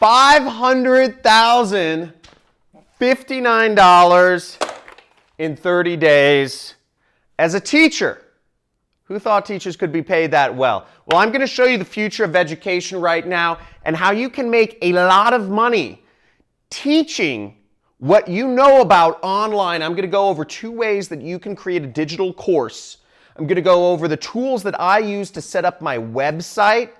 $500,059 in 30 days as a teacher. Who thought teachers could be paid that well? Well, I'm going to show you the future of education right now and how you can make a lot of money teaching what you know about online. I'm going to go over 2 ways that you can create a digital course. I'm going to go over the tools that I use to set up my website,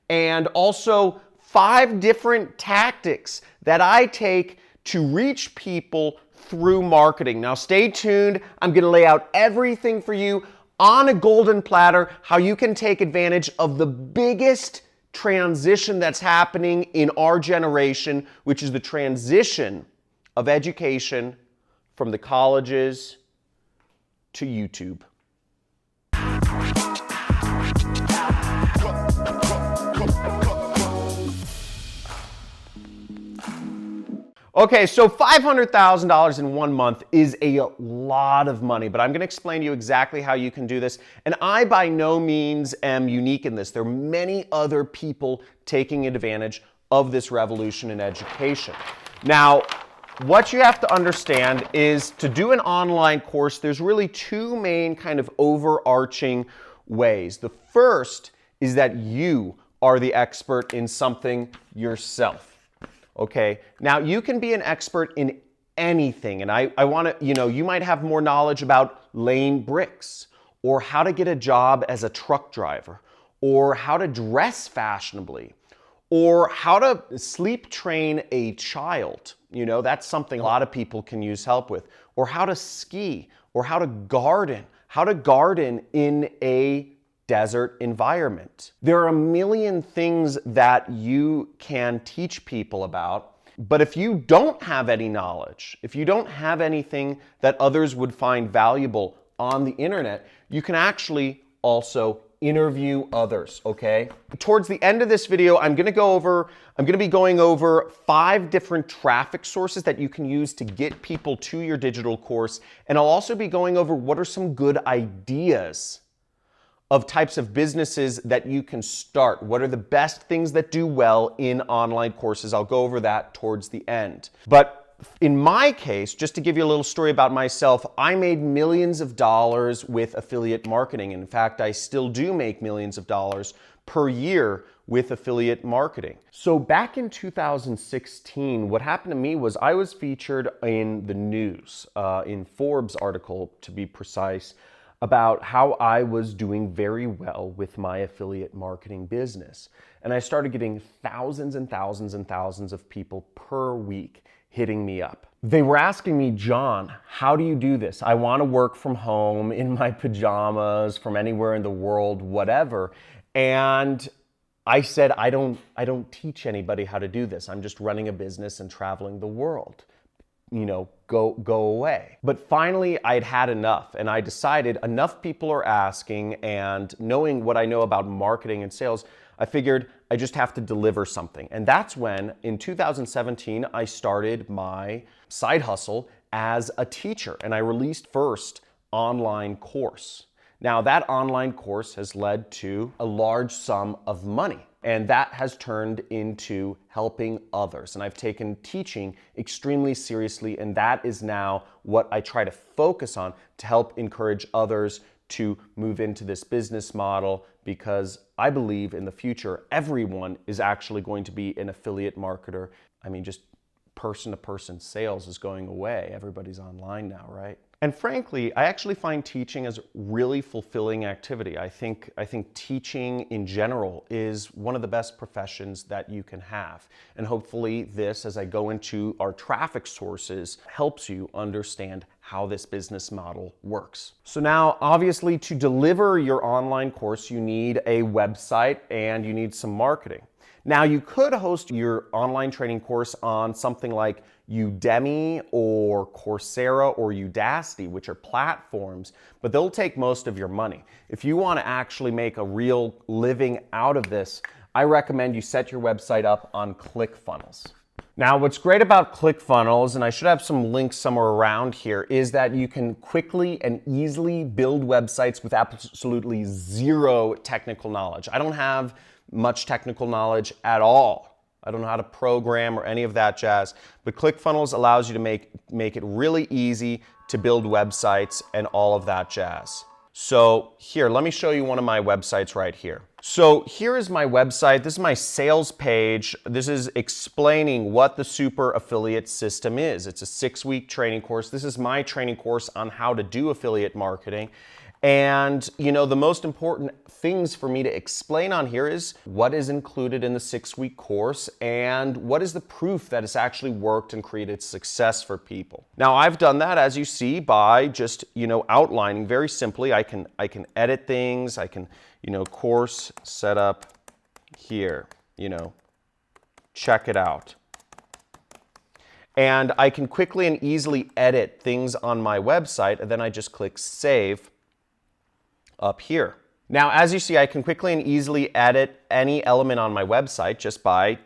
and also 5 different tactics that I take to reach people through marketing. Now stay tuned. I'm going to lay out everything for you on a golden platter, how you can take advantage of the biggest transition that's happening in our generation, which is the transition of education from the colleges to YouTube. Okay, so $500,000 in 1 month is a lot of money, but I'm going to explain to you exactly how you can do this. And I by no means am unique in this. There are many other people taking advantage of this revolution in education. Now, what you have to understand is to do an online course, there's really 2 main kind of overarching ways. The first is that you are the expert in something yourself. Okay, now you can be an expert in anything, and I want to, you might have more knowledge about laying bricks, or how to get a job as a truck driver, or how to dress fashionably, or how to sleep train a child. That's something a lot of people can use help with, or how to ski, or how to garden in a desert environment. There are a million things that you can teach people about, but if you don't have any knowledge, if you don't have anything that others would find valuable on the internet, you can actually also interview others, okay? Towards the end of this video, I'm going to be going over 5 different traffic sources that you can use to get people to your digital course, and I'll also be going over what are some good ideas of types of businesses that you can start. What are the best things that do well in online courses? I'll go over that towards the end. But in my case, just to give you a little story about myself, I made millions of dollars with affiliate marketing. In fact, I still do make millions of dollars per year with affiliate marketing. So back in 2016, what happened to me was I was featured in the news, in Forbes article to be precise, about how I was doing very well with my affiliate marketing business. And I started getting thousands and thousands and thousands of people per week hitting me up. They were asking me, John, how do you do this? I want to work from home in my pajamas from anywhere in the world, whatever. And I said, I don't teach anybody how to do this. I'm just running a business and traveling the world. Go away. But finally, I'd had enough, and I decided enough people are asking, and knowing what I know about marketing and sales, I figured I just have to deliver something. And that's when, in 2017, I started my side hustle as a teacher, and I released first online course. Now, that online course has led to a large sum of money. And that has turned into helping others. And I've taken teaching extremely seriously, and that is now what I try to focus on to help encourage others to move into this business model, because I believe in the future, everyone is actually going to be an affiliate marketer. I mean, just person-to-person sales is going away. Everybody's online now, right? And frankly, I actually find teaching as a really fulfilling activity. I think teaching in general is one of the best professions that you can have. And hopefully this, as I go into our traffic sources, helps you understand how this business model works. So now, obviously, to deliver your online course, you need a website and you need some marketing. Now, you could host your online training course on something like Udemy or Coursera or Udacity, which are platforms, but they'll take most of your money. If you want to actually make a real living out of this, I recommend you set your website up on ClickFunnels. Now, what's great about ClickFunnels, and I should have some links somewhere around here, is that you can quickly and easily build websites with absolutely zero technical knowledge. I don't have much technical knowledge at all I don't know how to program or any of that jazz, but ClickFunnels allows you to make it really easy to build websites and all of that jazz. So here, let me show you one of my websites right here. So here is my website. This is my sales page. This is explaining what the Super Affiliate System is. It's a 6-week training course. This is my training course on how to do affiliate marketing. And you know, the most important things for me to explain on here is what is included in the 6-week course and what is the proof that it's actually worked and created success for people. Now, I've done that, as you see, by just, you know, outlining very simply. I can edit things. I can, you know, course setup here, you know, check it out. And I can quickly and easily edit things on my website, and then I just click save up here. Now, as you see, I can quickly and easily edit any element on my website just by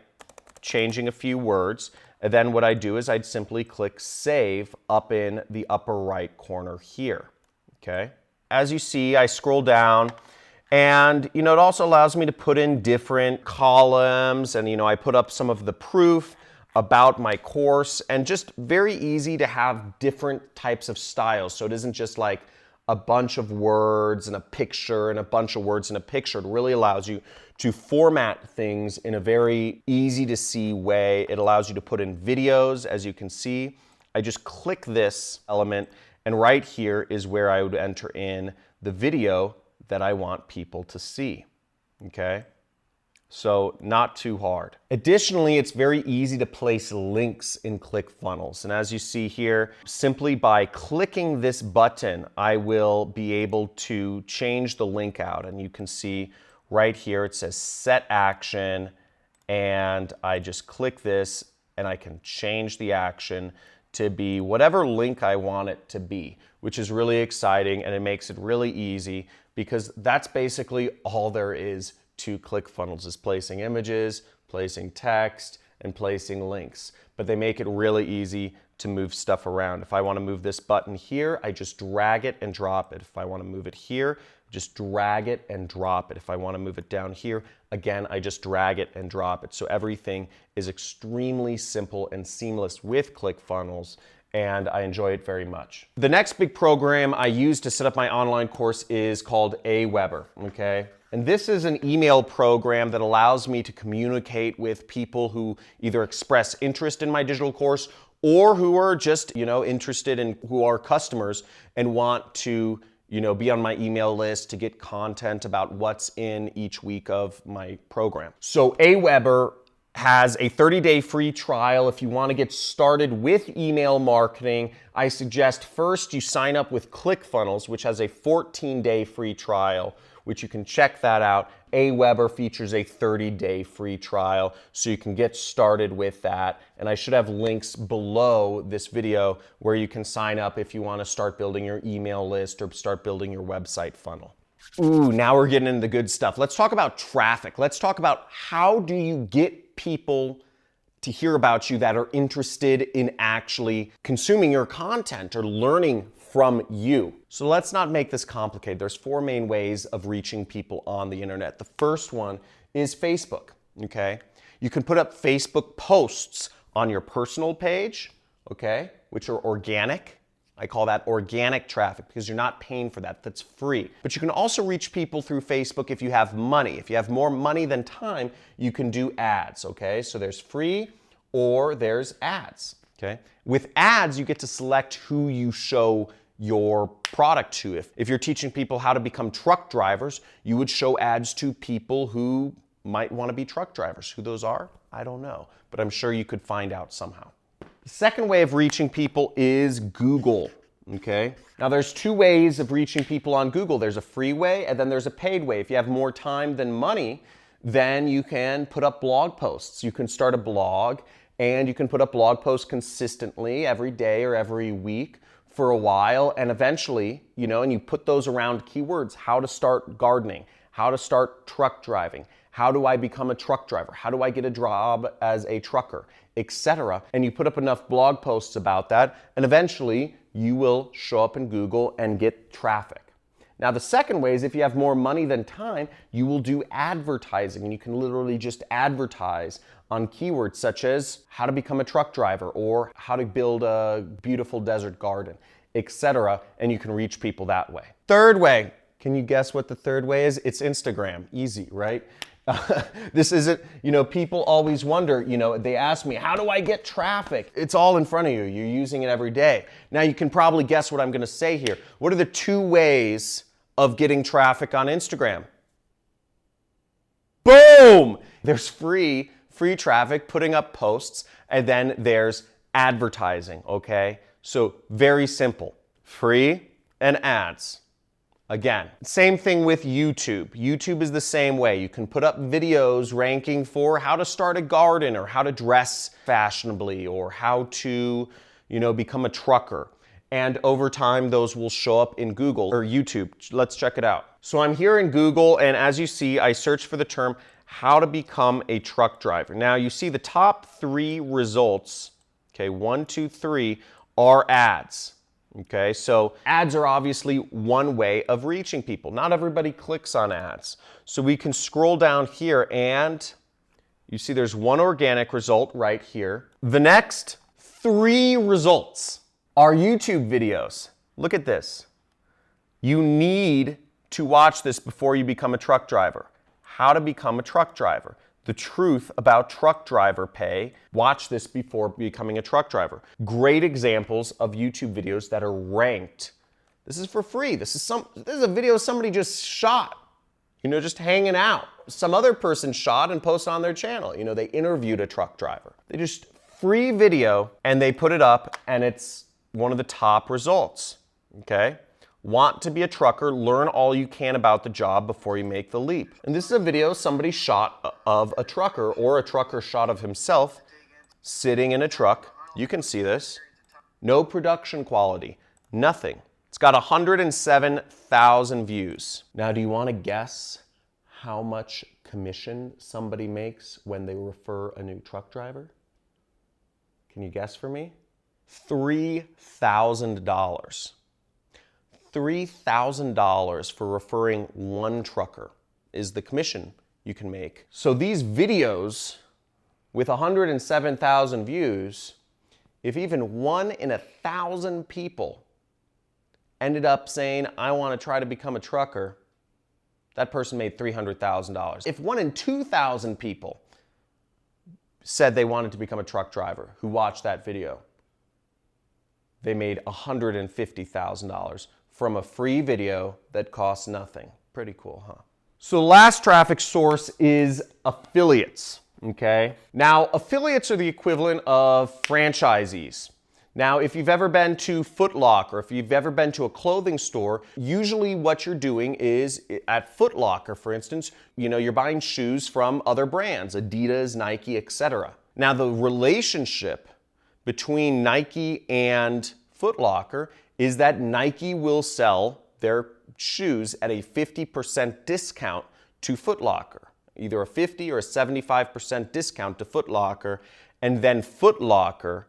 changing a few words. And then what I do is I'd simply click save up in the upper right corner here, okay? As you see, I scroll down and, you know, it also allows me to put in different columns and, you know, I put up some of the proof about my course, and just very easy to have different types of styles. So it isn't just like a bunch of words and a picture and a bunch of words and a picture. It really allows you to format things in a very easy to see way. It allows you to put in videos, as you can see. I just click this element, and right here is where I would enter in the video that I want people to see, okay? So not too hard. Additionally, it's very easy to place links in ClickFunnels. And as you see here, simply by clicking this button, I will be able to change the link out. And you can see right here, it says set action. And I just click this and I can change the action to be whatever link I want it to be, which is really exciting. And it makes it really easy because that's basically all there is to ClickFunnels, is placing images, placing text, and placing links. But they make it really easy to move stuff around. If I want to move this button here, I just drag it and drop it. If I want to move it here, just drag it and drop it. If I want to move it down here, again, I just drag it and drop it. So everything is extremely simple and seamless with ClickFunnels, and I enjoy it very much. The next big program I use to set up my online course is called Aweber, okay? And this is an email program that allows me to communicate with people who either express interest in my digital course or who are just, you know, interested in, who are customers and want to, you know, be on my email list to get content about what's in each week of my program. So Aweber has a 30-day free trial. If you want to get started with email marketing, I suggest first you sign up with ClickFunnels, which has a 14-day free trial, which you can check that out. Aweber features a 30-day free trial, so you can get started with that. And I should have links below this video where you can sign up if you want to start building your email list or start building your website funnel. Ooh, now we're getting into the good stuff. Let's talk about traffic. Let's talk about how do you get people to hear about you that are interested in actually consuming your content or learning from you. So let's not make this complicated. There's 4 main ways of reaching people on the internet. The first one is Facebook, okay? You can put up Facebook posts on your personal page, okay, which are organic. I call that organic traffic because you're not paying for that. That's free. But you can also reach people through Facebook if you have money. If you have more money than time, you can do ads, okay? So there's free or there's ads, okay? With ads, you get to select who you show your product to. If you're teaching people how to become truck drivers, you would show ads to people who might want to be truck drivers. Who those are, I don't know, but I'm sure you could find out somehow. The second way of reaching people is Google, okay? Now there's 2 ways of reaching people on Google. There's a free way and then there's a paid way. If you have more time than money, then you can put up blog posts. You can start a blog and you can put up blog posts consistently every day or every week for a while, and eventually, you know, and you put those around keywords: how to start gardening, how to start truck driving, how do I become a truck driver, how do I get a job as a trucker, etc. And you put up enough blog posts about that, and eventually you will show up in Google and get traffic. Now, the second way is if you have more money than time, you will do advertising, and you can literally just advertise on keywords such as how to become a truck driver or how to build a beautiful desert garden, etc., and you can reach people that way. Third way, can you guess what the third way is? It's Instagram. Easy, right? This isn't, people always wonder, they ask me, how do I get traffic? It's all in front of you. You're using it every day. Now you can probably guess what I'm going to say here. What are the two ways of getting traffic on Instagram? Boom! There's free traffic, putting up posts, and then there's advertising, okay? So very simple, free and ads. Again, same thing with YouTube. YouTube is the same way. You can put up videos ranking for how to start a garden or how to dress fashionably or how to, become a trucker. And over time, those will show up in Google or YouTube. Let's check it out. So I'm here in Google, and as you see, I search for the term how to become a truck driver. Now you see the top 3 results, okay, 1, 2, 3, are ads. Okay, so ads are obviously one way of reaching people. Not everybody clicks on ads. So we can scroll down here and you see there's one organic result right here. The next 3 results are YouTube videos. Look at this. You need to watch this before you become a truck driver. How to become a truck driver. The truth about truck driver pay. Watch this before becoming a truck driver. Great examples of YouTube videos that are ranked. This is for free. This is a video somebody just shot, just hanging out. Some other person shot and posted on their channel. They interviewed a truck driver. They just free video and they put it up and it's one of the top results, okay? Want to be a trucker, learn all you can about the job before you make the leap. And this is a video somebody shot of a trucker or a trucker shot of himself sitting in a truck. You can see this. No production quality, nothing. It's got 107,000 views. Now, do you want to guess how much commission somebody makes when they refer a new truck driver? Can you guess for me? $3,000. $3,000 for referring one trucker is the commission you can make. So these videos with 107,000 views, if even 1 in 1,000 people ended up saying, I want to try to become a trucker, that person made $300,000. If 1 in 2,000 people said they wanted to become a truck driver who watched that video, they made $150,000 from a free video that costs nothing. Pretty cool, huh? So last traffic source is affiliates, okay? Now, affiliates are the equivalent of franchisees. Now, if you've ever been to Foot Locker, if you've ever been to a clothing store, usually what you're doing is, at Foot Locker, for instance, you're buying shoes from other brands, Adidas, Nike, etc. Now, the relationship between Nike and Foot Locker is that Nike will sell their shoes at a 50% discount to Foot Locker, either a 50 or a 75% discount to Foot Locker, and then Foot Locker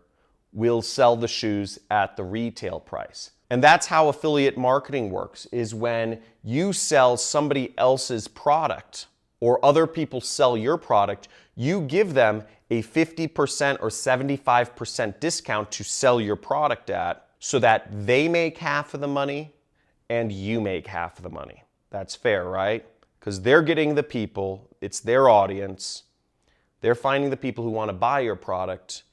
will sell the shoes at the retail price. And that's how affiliate marketing works, is when you sell somebody else's product or other people sell your product, you give them a 50% or 75% discount to sell your product at, so that they make half of the money and you make half of the money. That's fair, right? Because they're getting the people, it's their audience, they're finding the people who want to buy your product,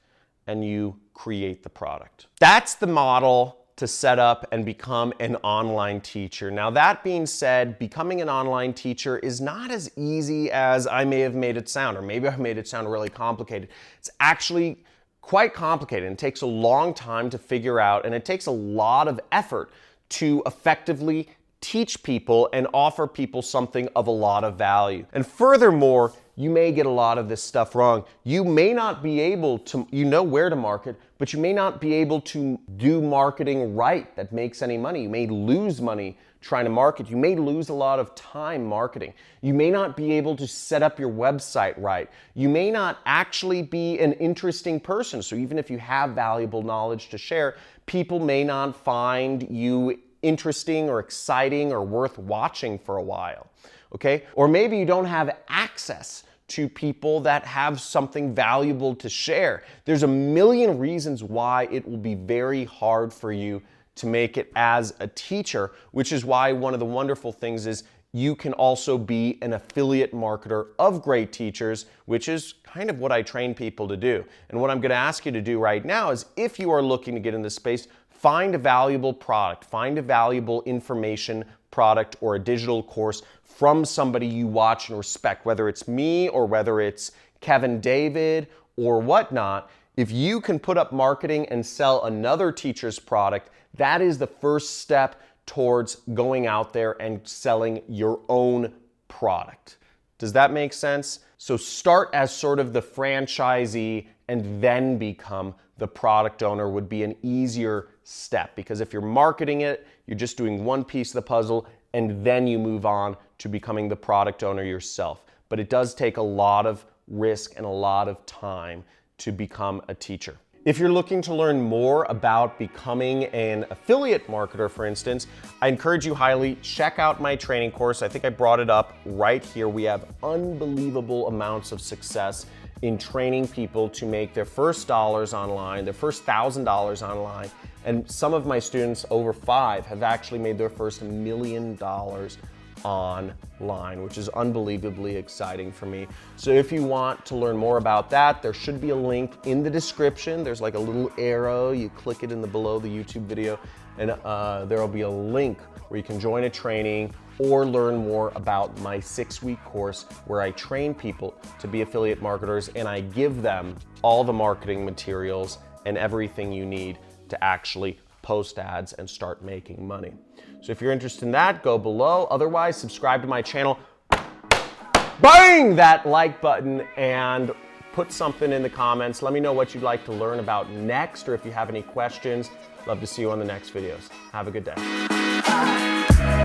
and you create the product. That's the model to set up and become an online teacher. Now, that being said, becoming an online teacher is not as easy as I may have made it sound, or maybe I've made it sound really complicated. It's actually quite complicated and it takes a long time to figure out, and it takes a lot of effort to effectively teach people and offer people something of a lot of value. And furthermore, you may get a lot of this stuff wrong. You may not be able to, where to market, but you may not be able to do marketing right that makes any money. You may lose money trying to market. You may lose a lot of time marketing. You may not be able to set up your website right. You may not actually be an interesting person. So even if you have valuable knowledge to share, people may not find you interesting or exciting or worth watching for a while, okay? Or maybe you don't have access to people that have something valuable to share. There's a million reasons why it will be very hard for you to make it as a teacher, which is why one of the wonderful things is you can also be an affiliate marketer of great teachers, which is kind of what I train people to do. And what I'm going to ask you to do right now is, if you are looking to get in this space, find a valuable product, find a valuable information product or a digital course from somebody you watch and respect, whether it's me or whether it's Kevin David or whatnot. If you can put up marketing and sell another teacher's product, that is the first step towards going out there and selling your own product. Does that make sense? So start as sort of the franchisee and then become the product owner would be an easier step, because if you're marketing it, you're just doing one piece of the puzzle and then you move on to becoming the product owner yourself. But it does take a lot of risk and a lot of time to become a teacher. If you're looking to learn more about becoming an affiliate marketer, for instance, I encourage you highly, check out my training course. I think I brought it up right here. We have unbelievable amounts of success in training people to make their first dollars online, their first $1,000 online. And some of my students, over 5, have actually made their first $1 million online, which is unbelievably exciting for me. So if you want to learn more about that, there should be a link in the description. There's like a little arrow, you click it in the below the YouTube video, and there will be a link where you can join a training or learn more about my 6-week course where I train people to be affiliate marketers, and I give them all the marketing materials and everything you need to actually post ads and start making money. So if you're interested in that, go below. Otherwise, subscribe to my channel, bang that like button, and put something in the comments. Let me know what you'd like to learn about next, or if you have any questions. Love to see you on the next videos. Have a good day.